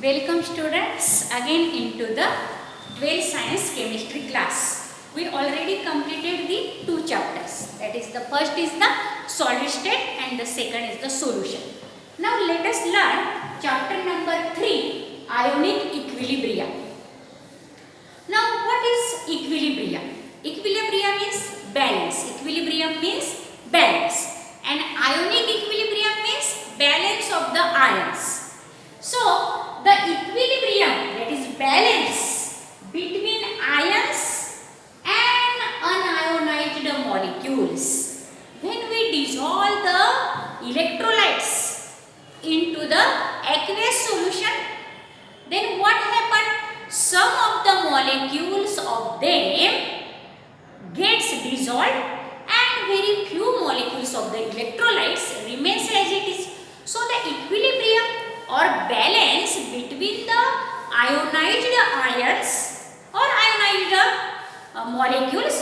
Welcome students again into the 12th science chemistry class. We already completed the two chapters. That is, the first is the solid state and the second is the solution. Now let us learn chapter number 3, ionic equilibrium. Now what is equilibrium? Equilibrium means balance. Equilibrium means balance. And ionic equilibrium means balance of the ions. So the equilibrium, that is balance between ions and unionized molecules. When we dissolve the electrolytes into the aqueous solution, then what happens? Some of the molecules of them gets dissolved and very few molecules of the electrolytes remains as it is. So the equilibrium or balance between the ionized ions or ionized molecules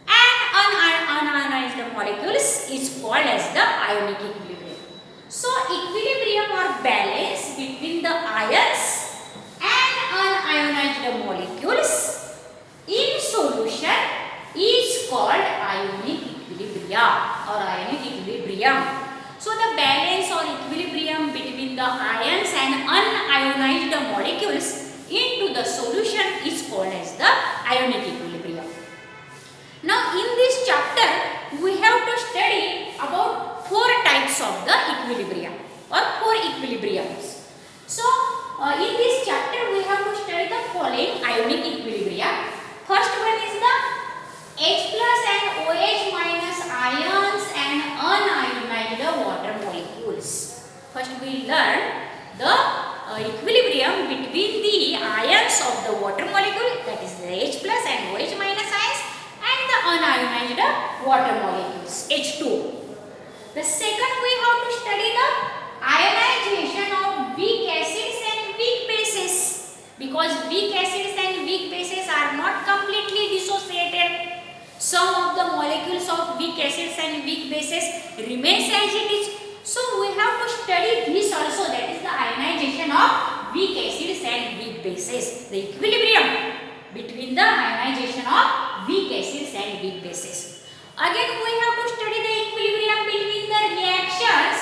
and unionized molecules is called as the ionic equilibrium. So equilibrium or balance between the ions and unionized molecules in solution is called ionic equilibrium or ionic equilibrium. So the balance or equilibrium between the ions and unionized molecules into the solution is called as the ionic equilibrium. Now in this chapter we have to study about 4 types of the equilibrium or 4 equilibriums. So in this chapter we have to study the following ionic equilibrium. First one is the H plus and OH minus ions and unionized water molecules. First we learn the equilibrium between the ions of the water molecule, that is the H plus and OH minus ions, and the unionized water molecules, H2. The second we have to study the ionization of weak acids and weak bases, because weak acids and weak bases are not completely dissociated. Some of the molecules of weak acids and weak bases remains as it is. So we have to study this also, that is the ionization of weak acids and weak bases. The equilibrium between the ionization of weak acids and weak bases. Again we have to study the equilibrium between the reactions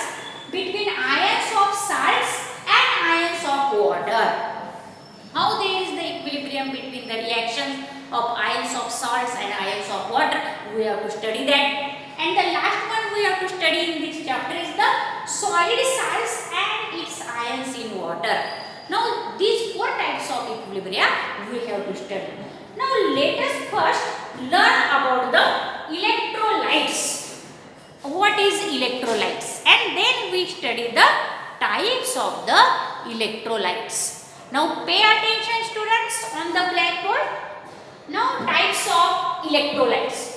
between ions of salts and ions of water. How there is the equilibrium between the reactions of ions of salts and ions of water, we have to study that. And the last one we have to study in this chapter is the solid salts and its ions in water. Now these 4 types of equilibrium we have to study. Now let us first learn about the electrolytes. What is electrolytes? And then we study the types of the electrolytes. Now pay attention students on the blackboard. Now types of electrolytes.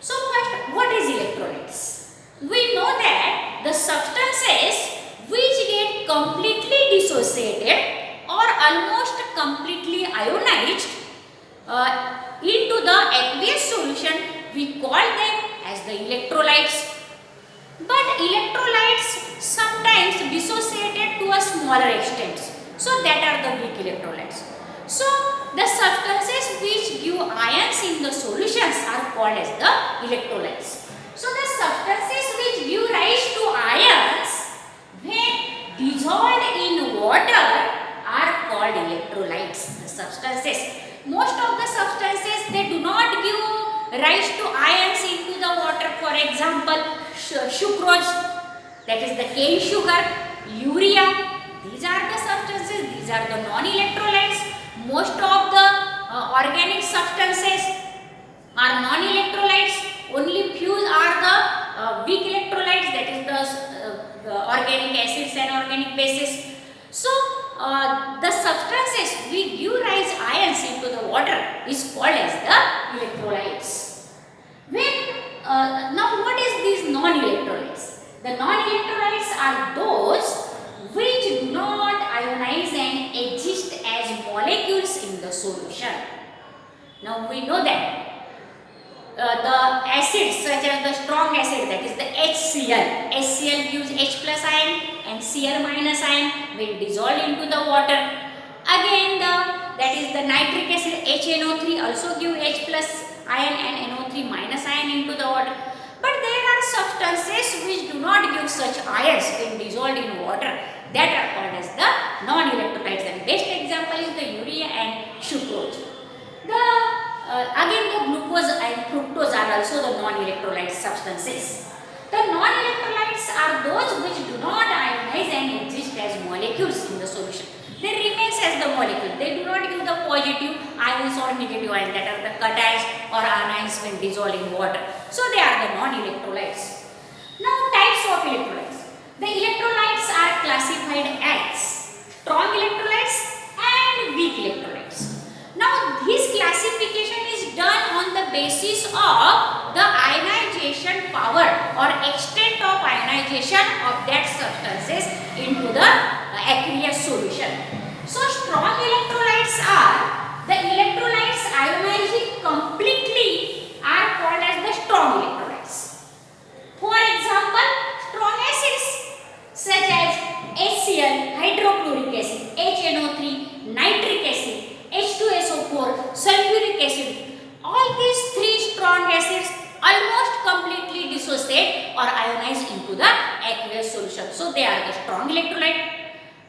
So first, what is electrolytes? We know that the substances which get completely dissociated or almost completely ionized into the aqueous solution, we call them as the electrolytes. But electrolytes sometimes dissociated to a smaller extent. So that are the weak electrolytes. So the substances which give ions in the solutions are called as the electrolytes. So the substances which give rise to ions when dissolved in water are called electrolytes. The substances, most of the substances, they do not give rise to ions into the water. For example, sucrose, that is the cane sugar, urea. These are the substances, these are the non-electrolytes. Most of the organic substances are non-electrolytes. Only few are the weak electrolytes, that is the organic acids and organic bases. So the substances we give rise ions into the water is called as the electrolytes. Now what is these non-electrolytes? The non-electrolytes are those which do not ionize and exist as molecules in the solution. Now we know that the acids such as the strong acid, that is the HCl. HCl gives H plus ion and HCl minus ion will dissolve into the water. Again that is the nitric acid HNO3 also give H plus ion and NO3 minus ion into the water. But there are substances which do not give such ions when dissolved in water, that are called as the non-electrolytes. And best example is the urea and sucrose. Again the glucose and fructose are also the non-electrolyte substances. The non-electrolytes are those which do not ionize and exist as molecules in the solution. They remain as the molecule. They do not give the positive ions or negative ions, that are the cations or anions when dissolved in water. So they are the non-electrolytes. Now types of electrolytes. The electrolytes are classified as strong electrolytes and weak electrolytes. Now this classification is done on the basis of the ionization power or extent of ionization of that substances into the aqueous solution. So strong electrolytes are the electrolytes ionizing completely are called as the strong electrolytes. For example, strong acids such as HCl, hydrochloric acid, HNO3, nitric acid, H2SO4, sulfuric acid. All these three strong acids almost completely dissociate or ionize into the aqueous solution. So they are the strong electrolyte.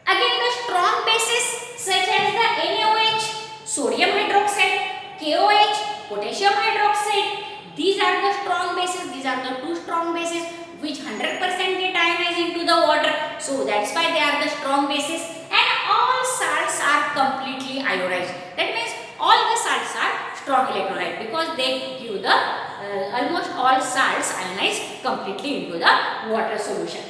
Again the strong bases such as the NaOH, sodium hydroxide, KOH, potassium hydroxide. These are the strong bases. These are the two strong bases which 100% get ionized into the water. So that's why they are the strong bases. And all salts are completely ionized. That means all the salts are strong electrolyte because they give the almost all salts ionize completely into the water solution.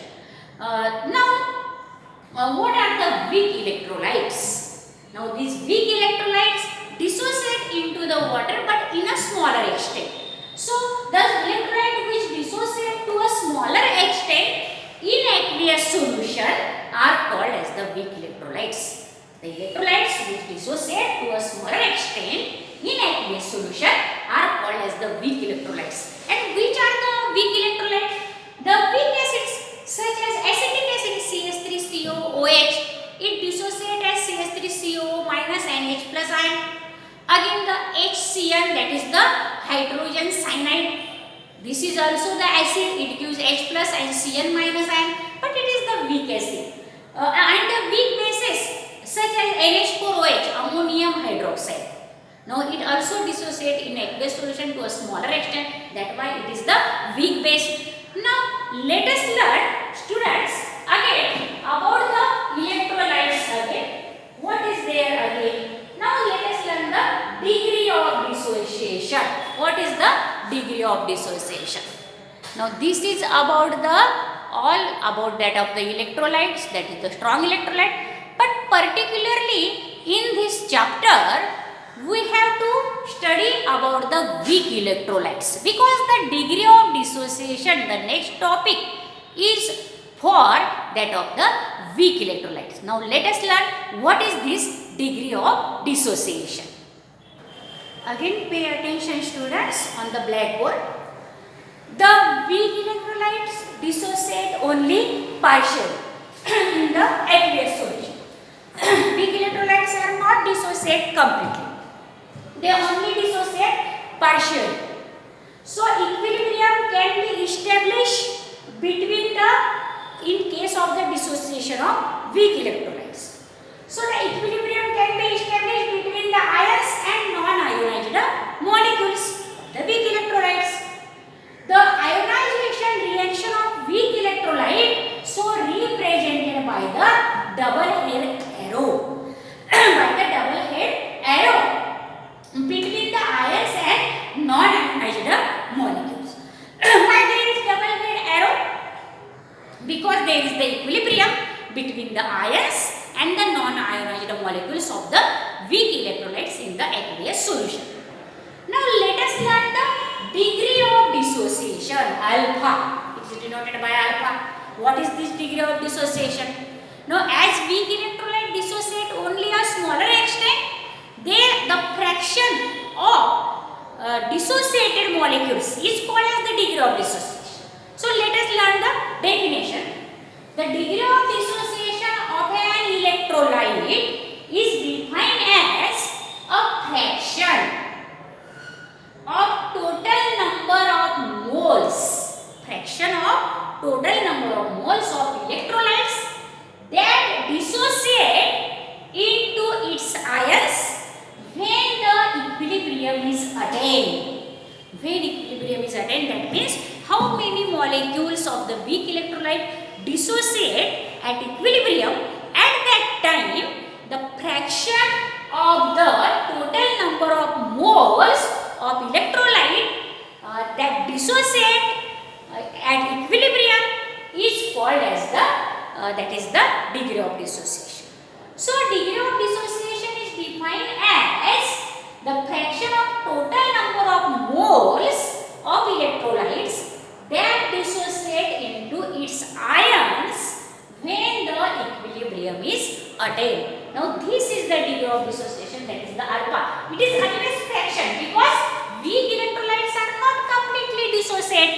What are the weak electrolytes? Now these weak electrolytes dissociate into the water but in a smaller extent. So the electrolyte which dissociate to a smaller extent in aqueous solution are called as the weak electrolytes. The electrolytes which dissociate to a smaller extent in aqueous solution are called as the weak electrolytes. And which are the weak electrolytes? The weak acids such as acetic acid CH3COOH, it dissociates as CH3COO minus NH plus ion. Again the HCl, that is the hydrogen cyanide. This is also the acid, it gives H plus and Cn minus ion, but it is the weak acid. And the weak bases such as NH4OH, ammonium hydroxide. Now it also dissociates in aqueous solution to a smaller extent, that's why it is the weak base. Now let us learn, students, again about the electrolytes again. What is there again? Now let us learn the degree of dissociation. What is the degree of dissociation? Now this is about all about that of the electrolytes, that is the strong electrolyte. But particularly in this chapter we have to study about the weak electrolytes, because the degree of dissociation, the next topic, is for that of the weak electrolytes. Now let us learn what is this degree of dissociation. Again pay attention students on the blackboard. The weak electrolytes dissociate only partially in the aqueous solution. Weak electrolytes are not dissociate completely. They only dissociate partially. So equilibrium can be established between in case of the dissociation of weak electrolytes. So the equilibrium can be established between the ions and non-ionized molecules, the weak electrolytes. The ionization reaction of weak electrolyte so represented by the double head arrow. By the double head arrow between the ions and non-ionized molecules. Why there is double head arrow? Because there is the equilibrium between the ions and the non-ionized molecules of the weak electrolytes in the aqueous solution. Now let us learn the degree of dissociation, alpha. It is denoted by alpha. What is this degree of dissociation? Now as weak electrolyte dissociate only a smaller extent, the fraction of dissociated molecules is called as the degree of dissociation. So let us learn the definition. The degree of dissociation of an electrolyte is defined as a fraction of total number of moles. Fraction of total number of moles of electrolytes that dissociate into its ions when the equilibrium is attained. When equilibrium is attained, that means how many molecules of the weak electrolyte dissociate at equilibrium. At that time, the fraction of the total number of moles of electrolyte that dissociate at equilibrium is called as the degree of dissociation. So degree of dissociation is defined as the fraction of total number of moles of electrolytes that dissociate into its ions when the equilibrium is attained. Now this is the degree of dissociation, that is the alpha. It is always fraction because weak electrolytes are not completely dissociate.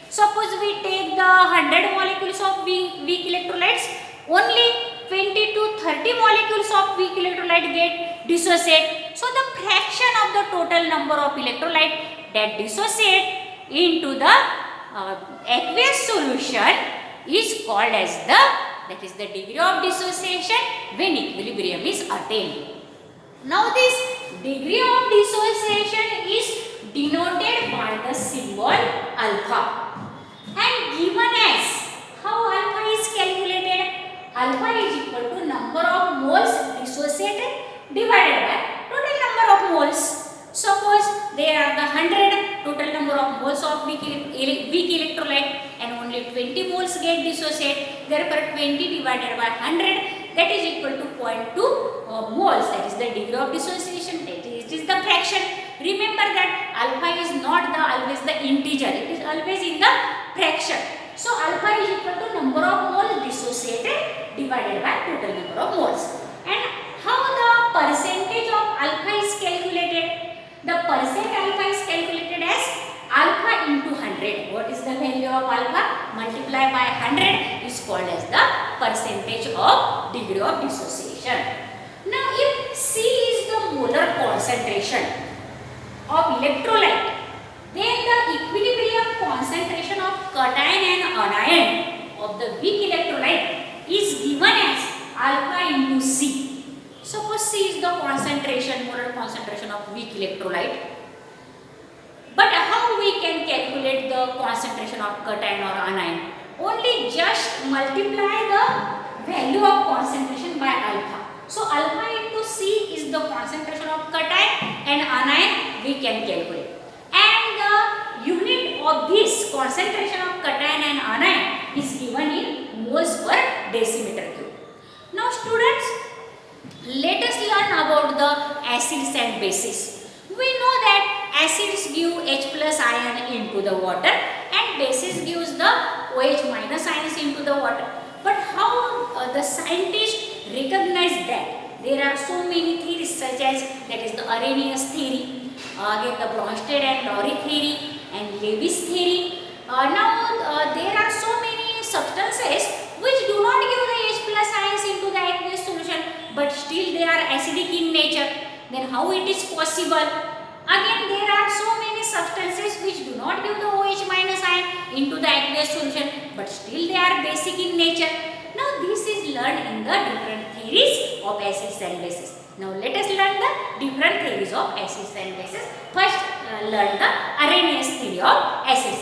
Suppose we take the 100 molecules of weak electrolytes, only 20 to 30 molecules of weak electrolyte get dissociate. So the fraction of the total number of electrolyte that dissociate into the aqueous solution is called as the degree of dissociation when equilibrium is attained. Now this degree of dissociation is denoted by the symbol alpha and given as, how alpha is calculated? Alpha is equal to number of moles dissociated divided by total number of moles. Suppose there are the 100 total number of moles of weak electrolyte and only 20 moles get dissociate. Therefore 20 divided by 100, that is equal to 0.2 moles. That is the degree of dissociation. It is the fraction. Remember that alpha is not always the integer. It is always in the fraction. So alpha is equal to number of moles dissociated divided by total number of moles. And how the percentage of alpha is calculated? The percent alpha is calculated as alpha into 100. What is the value of alpha? Multiply by 100 is called as the percentage of degree of dissociation. Now if C is the molar concentration of electrolyte, then the equilibrium concentration of cation and anion of the weak electrolyte is given as alpha into C. Suppose C is the molar concentration of weak electrolyte. But how we can calculate the concentration of cation or anion? Only just multiply the value of concentration by alpha. So alpha into C is the concentration of cation and anion we can calculate. And the unit of this concentration of cation and anion is given in moles per decimeter cube. Now students, let us learn about the acids and bases. We know that acids give H plus ion into the water and bases gives the OH minus ions into the water. But how the scientists recognize that? There are so many theories such as that is the Arrhenius theory, again the Bronsted and Lowry theory and Lewis theory. Now there are so many substances which do not give the H plus ions into the aqueous solution, but still they are acidic in nature. Then how it is possible? Again there are so many substances which do not give the OH minus ion into the aqueous solution, but still they are basic in nature. Now this is learned in the different theories of acids and bases. Now let us learn the different theories of acids and bases. First learn the Arrhenius theory of acids